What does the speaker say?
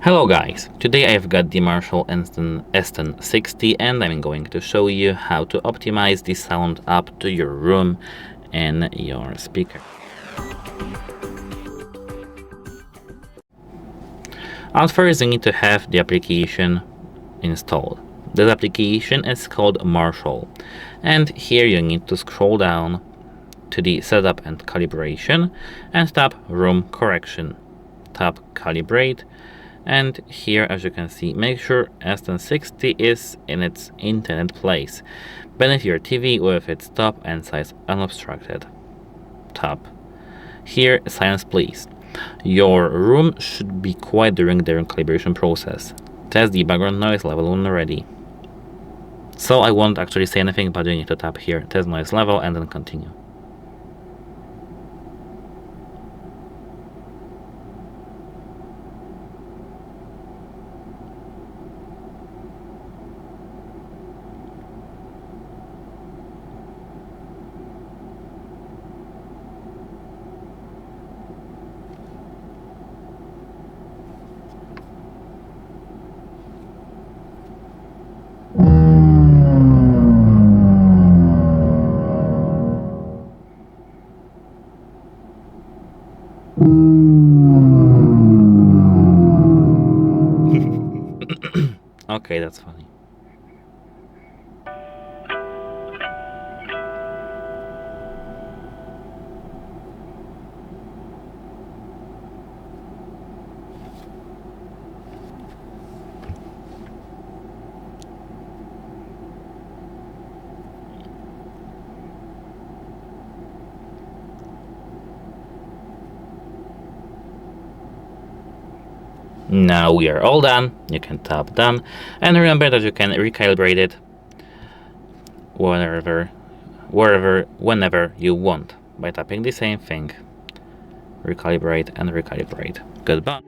Hello guys, today I've got the Marshall Heston 60 and I'm going to show you how to optimize the sound up to your room and your speaker. At first you need to have the application installed. This application is called Marshall, and here you need to scroll down to the Setup and Calibration and tap Room Correction. Tap Calibrate, and here, as you can see, make sure Heston 60 is in its intended place beneath your TV with its top and size unobstructed. Tap here Silence Please. Your room should be quiet during the recalibration process. Test the background noise level when ready. So I won't actually say anything, but you need to tap here Test Noise Level and then continue. Okay, that's funny. Now we are all done. You can tap done, and remember that you can recalibrate it whenever you want by tapping the same thing. Recalibrate and recalibrate. Goodbye.